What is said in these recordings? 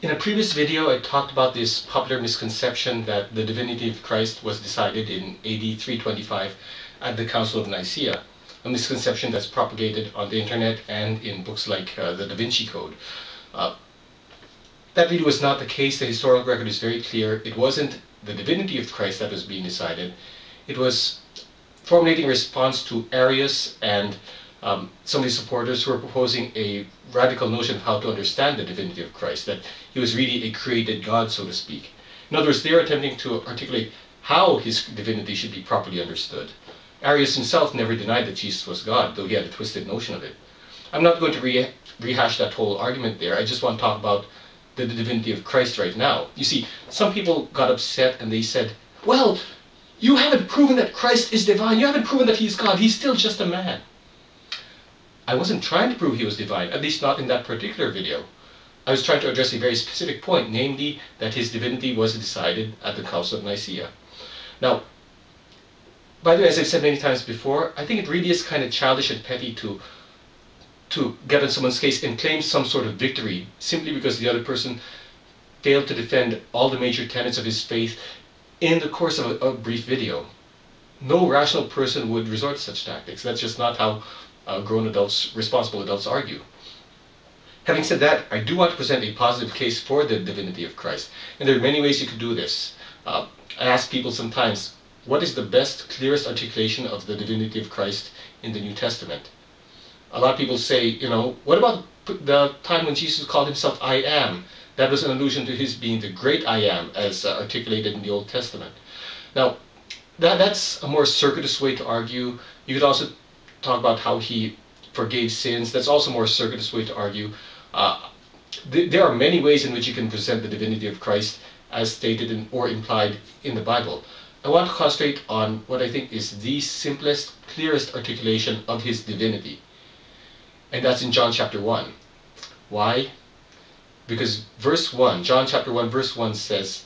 In a previous video, I talked about this popular misconception that the divinity of Christ was decided in AD 325 at the Council of Nicea, a misconception that's propagated on the internet and in books like the Da Vinci Code. That really was not the case. The historical record is very clear. It wasn't the divinity of Christ that was being decided. It was formulating a response to Arius and some of these supporters who were proposing a radical notion of how to understand the divinity of Christ, that he was really a created God, so to speak. In other words, they were attempting to articulate how his divinity should be properly understood. Arius himself never denied that Jesus was God, though he had a twisted notion of it. I'm not going to rehash that whole argument there. I just want to talk about the divinity of Christ right now. You see, some people got upset and they said, well, you haven't proven that Christ is divine. You haven't proven that he's God. He's still just a man. I wasn't trying to prove he was divine, at least not in that particular video. I was trying to address a very specific point, namely that his divinity was decided at the Council of Nicea. Now, by the way, as I've said many times before, I think it really is kind of childish and petty to get on someone's case and claim some sort of victory simply because the other person failed to defend all the major tenets of his faith in the course of a brief video. No rational person would resort to such tactics. That's just not how grown adults, responsible adults argue. Having said that, I do want to present a positive case for the divinity of Christ. And there are many ways you could do this. I ask people sometimes, what is the best, clearest articulation of the divinity of Christ in the New Testament? A lot of people say, you know, what about the time when Jesus called himself I am? That was an allusion to his being the great I am, as articulated in the Old Testament. Now, that's a more circuitous way to argue. You could also talk about how he forgave sins. That's also a more circuitous way to argue. There are many ways in which you can present the divinity of Christ as stated in, or implied in the Bible. I want to concentrate on what I think is the simplest, clearest articulation of his divinity. And that's in John chapter 1. Why? Because verse 1, John chapter 1 verse 1 says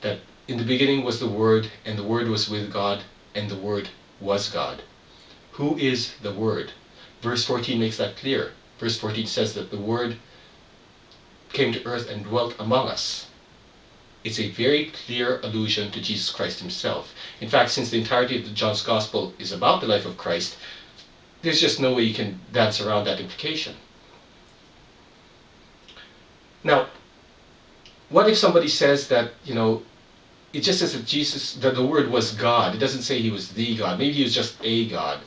that in the beginning was the Word, and the Word was with God, and the Word was God. Who is the Word? Verse 14 makes that clear. Verse 14 says that the Word came to earth and dwelt among us. It's a very clear allusion to Jesus Christ himself. In fact, since the entirety of John's Gospel is about the life of Christ, there's just no way you can dance around that implication. Now, what if somebody says that, you know, it just says that the Word was God. It doesn't say he was the God. Maybe he was just a God.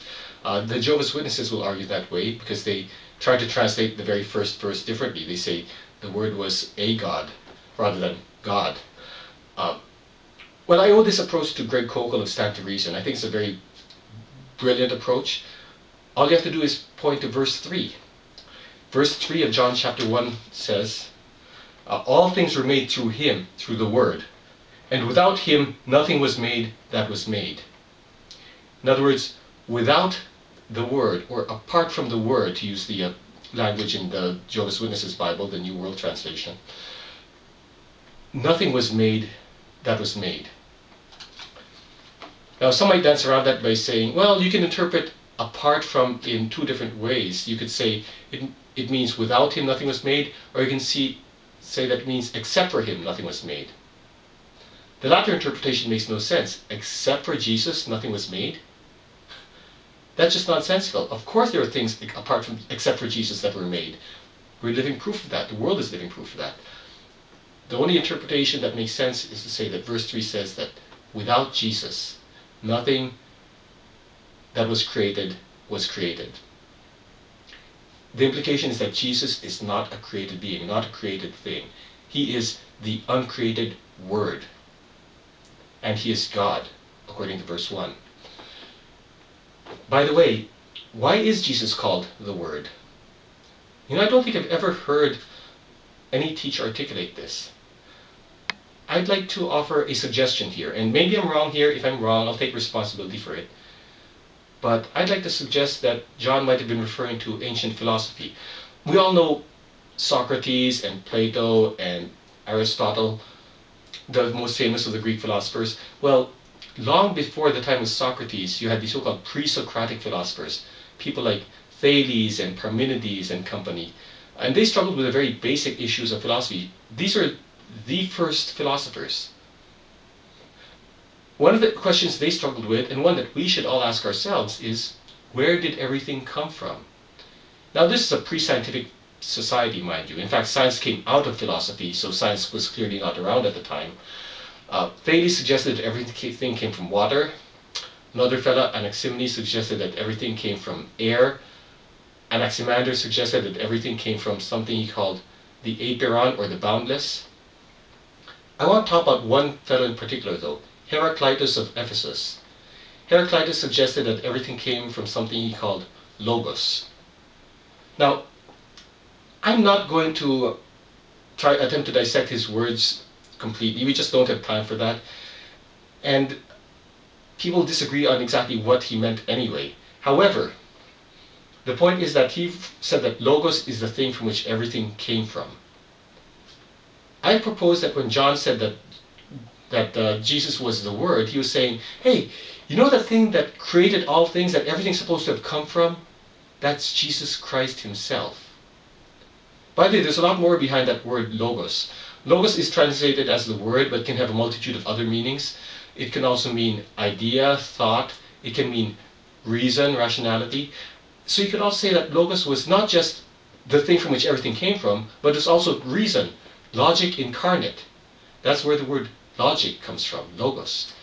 The Jehovah's Witnesses will argue that way because they try to translate the very first verse differently. They say the Word was a God rather than God. Well, I owe this approach to Greg Koukl of Stand to Reason. I think it's a very brilliant approach. All you have to do is point to verse 3. Verse 3 of John chapter 1 says, all things were made through him, through the Word. And without him, nothing was made that was made. In other words, without the Word, or apart from the Word, to use the language in the Jehovah's Witnesses Bible, the New World Translation, nothing was made that was made. Now, some might dance around that by saying, well, you can interpret apart from in two different ways. You could say it means without him, nothing was made, or you can say that it means except for him, nothing was made. The latter interpretation makes no sense. Except for Jesus, nothing was made? That's just nonsensical. Of course there are things except for Jesus that were made. We're living proof of that. The world is living proof of that. The only interpretation that makes sense is to say that verse 3 says that without Jesus, nothing that was created was created. The implication is that Jesus is not a created being, not a created thing. He is the uncreated Word. And he is God, according to verse 1. By the way, why is Jesus called the Word? You know, I don't think I've ever heard any teacher articulate this. I'd like to offer a suggestion here, and maybe I'm wrong here. If I'm wrong, I'll take responsibility for it. But I'd like to suggest that John might have been referring to ancient philosophy. We all know Socrates and Plato and Aristotle, the most famous of the Greek philosophers. Well, long before the time of Socrates, you had the so-called pre-Socratic philosophers, people like Thales and Parmenides and company. And they struggled with the very basic issues of philosophy. These are the first philosophers. One of the questions they struggled with, and one that we should all ask ourselves, is where did everything come from? Now, this is a pre-scientific society, mind you. In fact, science came out of philosophy, so science was clearly not around at the time. Thales suggested that everything came from water. Another fellow, Anaximenes, suggested that everything came from air. Anaximander suggested that everything came from something he called the apeiron, or the boundless. I want to talk about one fellow in particular, though, Heraclitus of Ephesus. Heraclitus suggested that everything came from something he called logos. Now, I'm not going to attempt to dissect his words completely. We just don't have time for that. And people disagree on exactly what he meant anyway. However, the point is that he said that logos is the thing from which everything came from. I propose that when John said that Jesus was the Word, he was saying, hey, you know the thing that created all things, that everything's supposed to have come from? That's Jesus Christ himself. By the way, there's a lot more behind that word logos. Logos is translated as the word, but can have a multitude of other meanings. It can also mean idea, thought. It can mean reason, rationality. So you could also say that logos was not just the thing from which everything came from, but it's also reason, logic incarnate. That's where the word logic comes from, logos.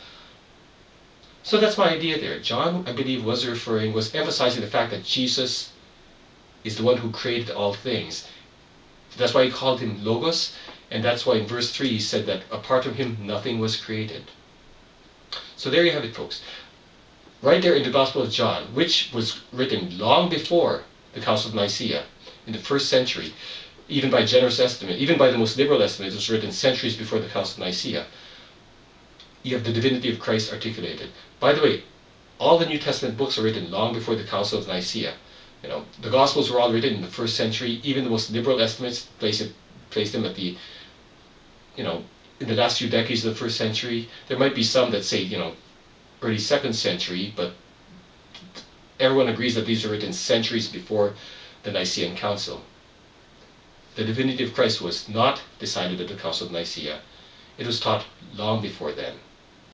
So that's my idea there. John, I believe, was emphasizing the fact that Jesus is the one who created all things. That's why he called him Logos, and that's why in verse 3 he said that apart from him nothing was created. So there you have it, folks. Right there in the Gospel of John, which was written long before the Council of Nicea, in the 1st century, even by generous estimate, even by the most liberal estimate, it was written centuries before the Council of Nicea. You have the divinity of Christ articulated. By the way, all the New Testament books are written long before the Council of Nicea. You know, the Gospels were all written in the 1st century. Even the most liberal estimates place them at the, in the last few decades of the 1st century. There might be some that say, early 2nd century, but everyone agrees that these are written centuries before the Nicene Council. The divinity of Christ was not decided at the Council of Nicea. It was taught long before then.